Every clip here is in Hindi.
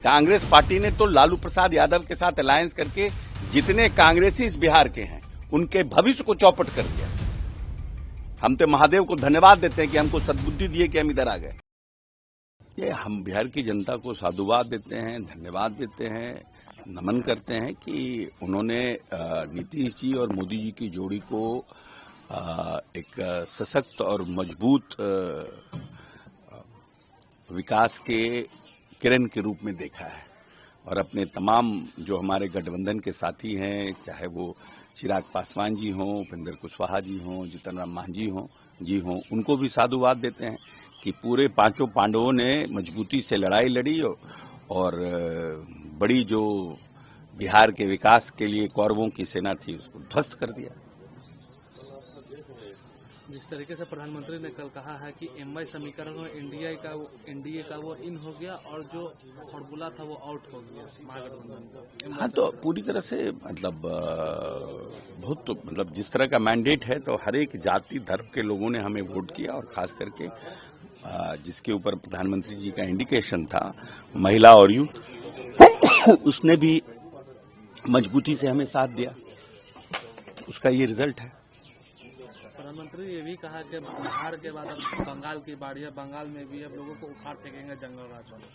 कांग्रेस पार्टी ने तो लालू प्रसाद यादव के साथ अलायंस करके जितने कांग्रेसी इस बिहार के हैं उनके भविष्य को चौपट कर दिया। हम तो महादेव को धन्यवाद देते हैं कि हमको सद्बुद्धि दिए कि हम इधर आ गए। ये हम बिहार की जनता को साधुवाद देते हैं, धन्यवाद देते हैं, नमन करते हैं कि उन्होंने नीतीश जी और मोदी जी की जोड़ी को एक सशक्त और मजबूत विकास के किरण के रूप में देखा है और अपने तमाम जो हमारे गठबंधन के साथी हैं, चाहे वो चिराग पासवान जी हों, उपेंद्र कुशवाहा जी हों, जीतन राम मांझी हों, उनको भी साधुवाद देते हैं कि पूरे पांचों पांडवों ने मजबूती से लड़ाई लड़ी और बड़ी जो बिहार के विकास के लिए कौरवों की सेना थी उसको ध्वस्त कर दिया। जिस तरीके से प्रधानमंत्री ने कल कहा है कि एमवाई समीकरण में एनडीए का वो इन हो गया और जो फॉर्मूला था वो आउट हो गया महागठबंधन का। हाँ, तो पूरी तरह से बहुत जिस तरह का मैंडेट है तो हर एक जाति धर्म के लोगों ने हमें वोट किया और खास करके जिसके ऊपर प्रधानमंत्री जी का इंडिकेशन था महिला और यूथ उसने भी मजबूती से हमें साथ दिया, उसका ये रिजल्ट है। प्रधानमंत्री ये भी कहा कि बिहार के बाद अब बंगाल की बारी है, बंगाल में भी अब लोगों को उखाड़ फेंकेंगे जंगल राज वाले।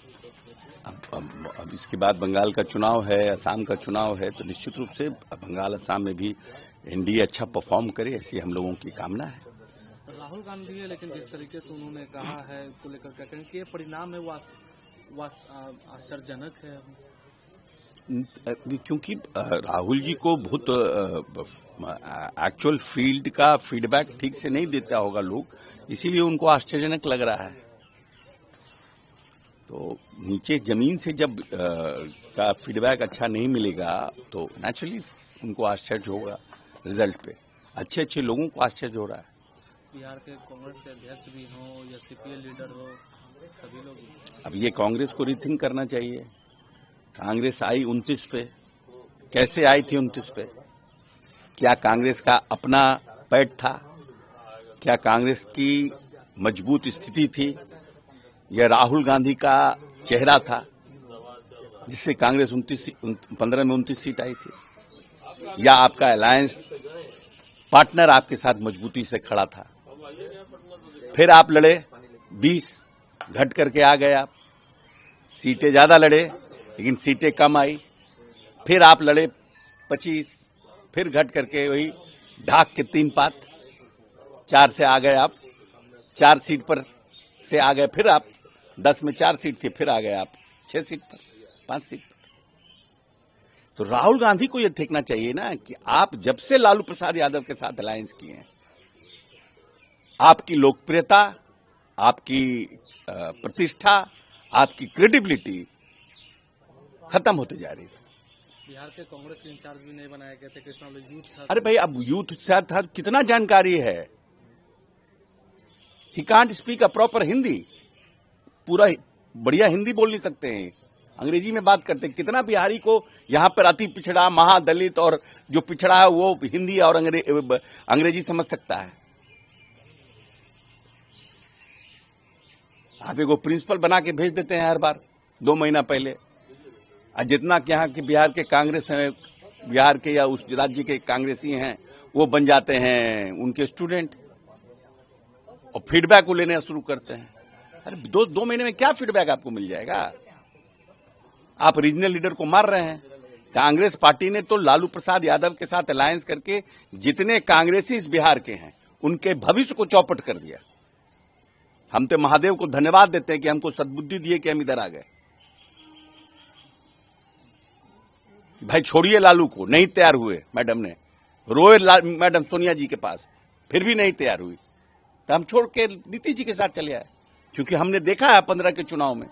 अब इसके बाद बंगाल का चुनाव है, असम का चुनाव है, तो निश्चित रूप से बंगाल असम में भी एनडीए अच्छा परफॉर्म करे, ऐसी हम लोगों की कामना है। राहुल गांधी है, लेकिन जिस तरीके से उन्होंने कहा है को लेकर क्या कहें कि ये परिणाम है वो आश्चर्यजनक है, क्योंकि राहुल जी को बहुत एक्चुअल फील्ड का फीडबैक ठीक से नहीं देता होगा लोग, इसीलिए उनको आश्चर्यजनक लग रहा है। तो नीचे जमीन से जब का फीडबैक अच्छा नहीं मिलेगा तो नेचुरली उनको आश्चर्य होगा। रिजल्ट पे अच्छे लोगों को आश्चर्य हो रहा है। बिहार के कांग्रेस के अध्यक्ष भी हों या सीपीएल लीडर हो, सभी लोग अब ये कांग्रेस को रीथिंक करना चाहिए। कांग्रेस आई 29 पे, कैसे आई थी 29 पे? क्या कांग्रेस का अपना पैठ था? क्या कांग्रेस की मजबूत स्थिति थी? यह राहुल गांधी का चेहरा था जिससे कांग्रेस 15 में 29 सीट आई थी? या आपका अलायंस पार्टनर आपके साथ मजबूती से खड़ा था? फिर आप लड़े, 20 घट करके आ गए, आप सीटें ज्यादा लड़े लेकिन सीटें कम आई। फिर आप लड़े 25, फिर घट करके वही ढाक के 3 पात 4 से आ गए आप, 4 सीट पर से आ गए। फिर आप 10 में 4 सीट थी, फिर आ गए आप 6 सीट पर, 5 सीट पर। तो राहुल गांधी को यह देखना चाहिए ना कि आप जब से लालू प्रसाद यादव के साथ अलायंस किए हैं, आपकी लोकप्रियता, आपकी प्रतिष्ठा, आपकी क्रेडिबिलिटी खत्म होते जा रही है। बिहार के कांग्रेस के इंचार्ज भी नहीं बनाए गए थे, कृष्णा यूथ था। अरे भाई, अब यूथ साथ कितना जानकारी है? He can't speak a proper Hindi, पूरा बढ़िया हिंदी बोल नहीं सकते हैं, अंग्रेजी में बात करते हैं। कितना बिहारी को यहाँ पर अति पिछड़ा, महादलित और जो पिछड़ा है वो हिंदी और अंग्रेजी समझ सकता है? आप एगो प्रिंसिपल बना के भेज देते हैं हर बार 2 महीना पहले। जितना कि यहाँ के बिहार के कांग्रेस हैं, बिहार के या उस राज्य के कांग्रेसी हैं, वो बन जाते हैं उनके स्टूडेंट और फीडबैक को लेना शुरू करते हैं। अरे 2 महीने में क्या फीडबैक आपको मिल जाएगा? आप रीजनल लीडर को मार रहे हैं। कांग्रेस पार्टी ने तो लालू प्रसाद यादव के साथ अलायंस करके जितने कांग्रेसी इस बिहार के हैं उनके भविष्य को चौपट कर दिया। हम तो महादेव को धन्यवाद देते हैं कि हमको सद्बुद्धि दिए कि हम इधर आ गए। भाई छोड़िए लालू को, नहीं तैयार हुए मैडम ने, रोए मैडम सोनिया जी के पास, फिर भी नहीं तैयार हुई, तो हम छोड़ के नीतीश जी के साथ चले आए। क्योंकि हमने देखा है 15 के चुनाव में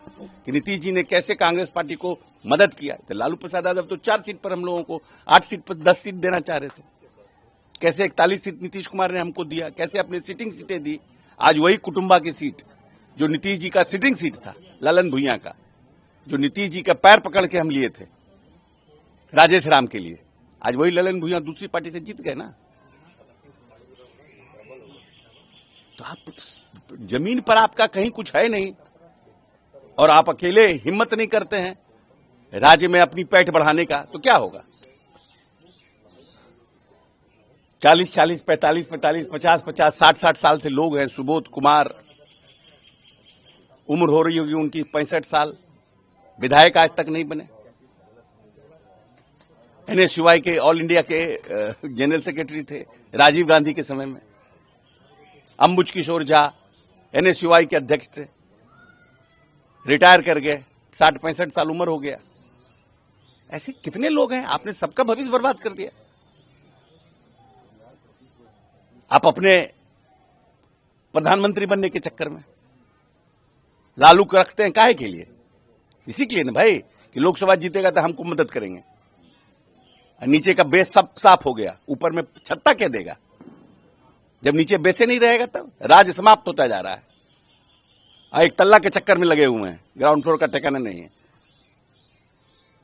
कि नीतीश जी ने कैसे कांग्रेस पार्टी को मदद किया। तो लालू प्रसाद यादव तो 4 सीट पर हम लोगों को 8 सीट पर 10 सीट देना चाह रहे थे, कैसे 41 सीट नीतीश कुमार ने हमको दिया, कैसे अपनी सिटिंग सीटें दी। आज वही कुटुंबा की सीट जो नीतीश जी का सिटिंग सीट था, ललन भुइयां का, जो नीतीश जी का पैर पकड़ के हम लिए थे राजेश राम के लिए, आज वही ललन भुइयां दूसरी पार्टी से जीत गए ना। तो आप जमीन पर आपका कहीं कुछ है नहीं और आप अकेले हिम्मत नहीं करते हैं राज्य में अपनी पैठ बढ़ाने का, तो क्या होगा? 40-40, 45-45, 50-50, 60-60 साल से लोग हैं। सुबोध कुमार, उम्र हो रही होगी उनकी 65 साल, विधायक आज तक नहीं बने। NSUI के ऑल इंडिया के जनरल सेक्रेटरी थे राजीव गांधी के समय में। अंबुज किशोर झा NSUI के अध्यक्ष थे, रिटायर कर गए, 60-65 साल उम्र हो गया। ऐसे कितने लोग हैं, आपने सबका भविष्य बर्बाद कर दिया। आप अपने प्रधानमंत्री बनने के चक्कर में लालू को रखते हैं, काहे के लिए? इसी के लिए ना भाई कि लोकसभा जीतेगा तो हमको मदद करेंगे। नीचे का बेस सब साफ हो गया, ऊपर में छत्ता क्या देगा? जब नीचे बेसे नहीं रहेगा तब राज समाप्त होता जा रहा है। एक तल्ला के चक्कर में लगे हुए हैं, ग्राउंड फ्लोर का ठिकाना नहीं है।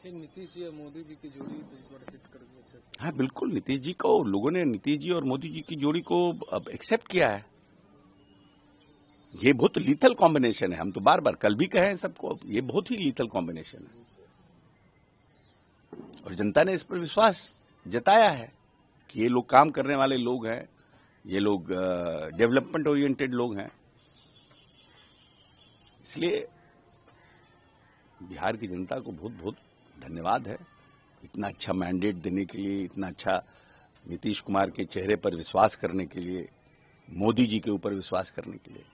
नीतीश जी और मोदी जी की जोड़ी हिट कर दी। हाँ बिल्कुल, नीतीश जी को लोगों ने, नीतीश जी और मोदी जी की जोड़ी को अब एक्सेप्ट किया है। ये बहुत लीथल कॉम्बिनेशन है। हम तो बार बार कल भी कहे सबको, ये बहुत ही लीथल कॉम्बिनेशन है और जनता ने इस पर विश्वास जताया है कि ये लोग काम करने वाले लोग हैं, ये लोग डेवलपमेंट ओरिएंटेड लोग हैं। इसलिए बिहार की जनता को बहुत बहुत धन्यवाद है इतना अच्छा मैंडेट देने के लिए, इतना अच्छा नीतीश कुमार के चेहरे पर विश्वास करने के लिए, मोदी जी के ऊपर विश्वास करने के लिए।